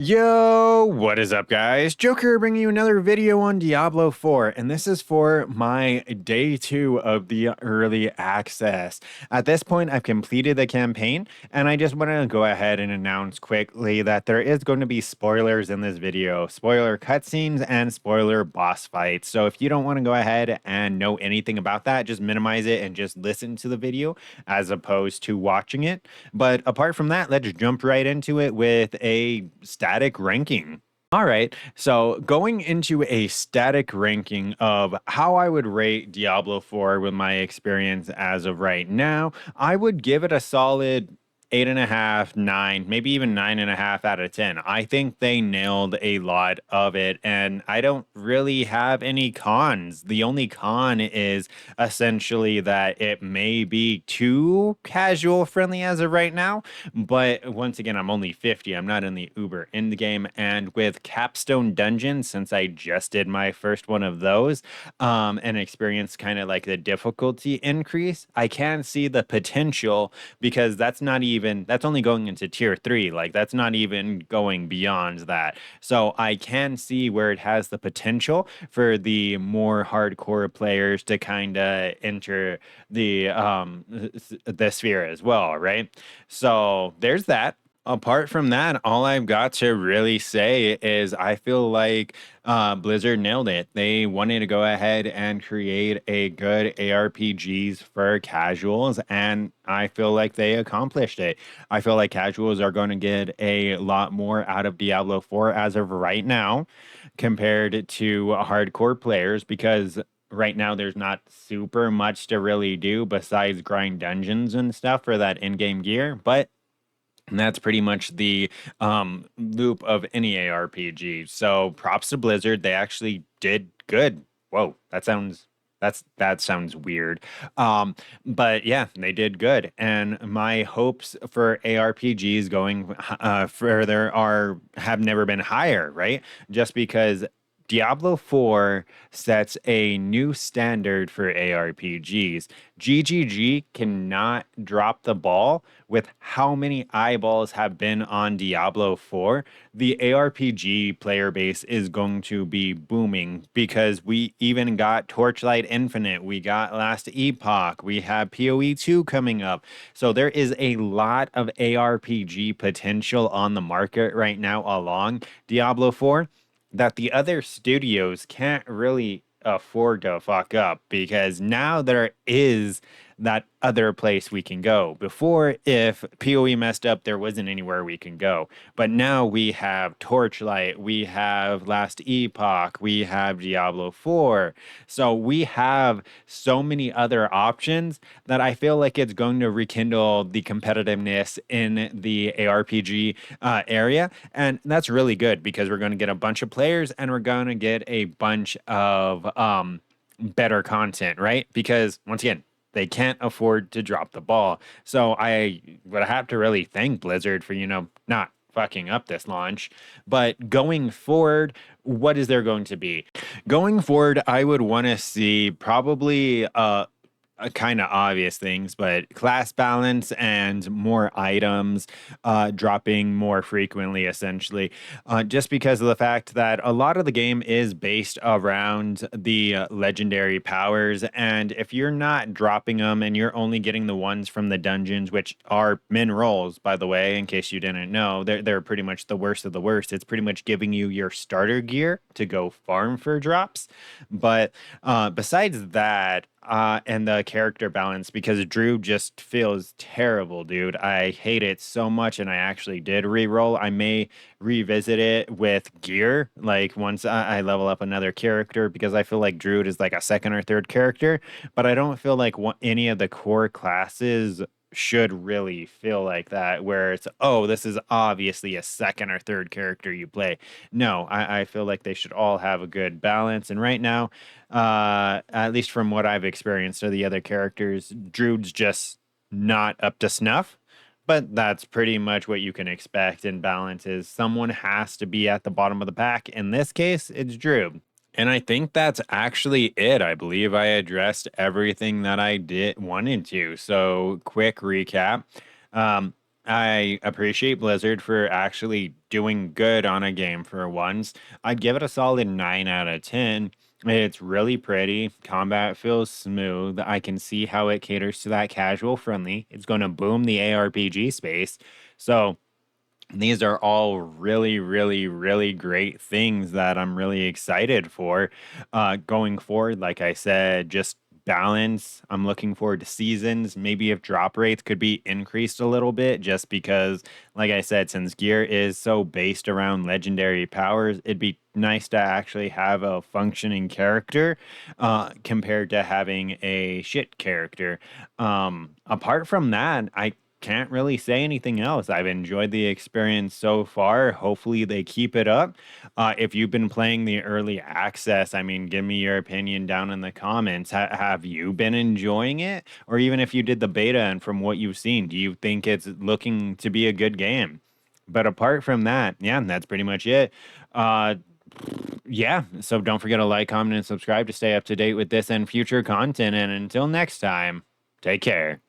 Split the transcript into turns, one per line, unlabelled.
Yo, what is up, guys? Joker bringing you another video on Diablo 4, and this is for my day 2 of the early access. At this point, I've completed the campaign, and I just want to go ahead and announce quickly that there is going to be spoilers in this video, spoiler cutscenes and spoiler boss fights. So if you don't want to go ahead and know anything about that, just minimize it and just listen to the video as opposed to watching it. But apart from that, let's jump right into it with a static ranking. All right, so going into a static ranking of how I would rate Diablo 4 with my experience as of right now, I would give it a solid 8.5, 9, maybe even 9.5 out of 10. I think they nailed a lot of it, and I don't really have any cons. The only con is essentially that it may be too casual friendly as of right now. But once again, I'm only 50. I'm not in the Uber in the game. And with Capstone Dungeons, since I just did my first one of those, and experienced kind of like the difficulty increase, I can see the potential because that's only going into tier 3. Like that's not even going beyond that. So I can see where it has the potential for the more hardcore players to kind of enter the sphere as well, right? So there's that. Apart from that, all I've got to really say is I feel like Blizzard nailed it. They wanted to go ahead and create a good ARPGs for casuals, and I feel like they accomplished it. I feel like casuals are going to get a lot more out of Diablo 4 as of right now compared to hardcore players because right now there's not super much to really do besides grind dungeons and stuff for that in-game gear, but that's pretty much the loop of any ARPG. So props to Blizzard. They actually did good. Whoa, that sounds weird. But yeah, they did good. And my hopes for ARPGs going further are have never been higher, right? Just because Diablo 4 sets a new standard for ARPGs. GGG cannot drop the ball with how many eyeballs have been on Diablo 4. The ARPG player base is going to be booming because we even got Torchlight Infinite, we got Last Epoch, we have PoE 2 coming up. So there is a lot of ARPG potential on the market right now along Diablo 4 that the other studios can't really afford to fuck up because now there is that other place we can go. Before, if PoE messed up, there wasn't anywhere we can go. But now we have Torchlight, we have Last Epoch, we have Diablo 4. So we have so many other options that I feel like it's going to rekindle the competitiveness in the ARPG area. And that's really good because we're going to get a bunch of players and we're going to get a bunch of better content, right? Because once again, they can't afford to drop the ball. So I would have to really thank Blizzard for, not fucking up this launch. But going forward, what is there going to be? Going forward, I would want to see probably kind of obvious things, but class balance and more items dropping more frequently, essentially, just because of the fact that a lot of the game is based around the legendary powers. And if you're not dropping them and you're only getting the ones from the dungeons, which are min rolls, by the way, in case you didn't know, they're pretty much the worst of the worst. It's pretty much giving you your starter gear to go farm for drops. But besides that, and the character balance because Drew just feels terrible, dude. I hate it so much, and I actually did re-roll. I may revisit it with gear, like once I level up another character, because I feel like Druid is like a second or third character, but I don't feel like any of the core classes should really feel like that, where it's, oh, this is obviously a second or third character you play. No, I feel like they should all have a good balance. And right now, at least from what I've experienced of the other characters, Druid's just not up to snuff. But that's pretty much what you can expect in balance is someone has to be at the bottom of the pack. In this case, it's Druid. And I think that's actually it. I believe I addressed everything that I did wanted to. So quick recap. I appreciate Blizzard for actually doing good on a game for once. I'd give it a solid 9 out of 10. It's really pretty. Combat feels smooth. I can see how it caters to that casual friendly. It's going to boom the ARPG space. So, these are all really, really, really great things that I'm really excited for going forward. Like I said, just balance. I'm looking forward to seasons. Maybe if drop rates could be increased a little bit, just because, like I said, since gear is so based around legendary powers, it'd be nice to actually have a functioning character compared to having a shit character. Apart from that, I can't really say anything else. I've enjoyed the experience so far. Hopefully, they keep it up. If you've been playing the early access, I mean, give me your opinion down in the comments. Have you been enjoying it? Or even if you did the beta and from what you've seen, do you think it's looking to be a good game? But apart from that, yeah, that's pretty much it. Uh, yeah, so don't forget to like, comment, and subscribe to stay up to date with this and future content. And until next time, take care.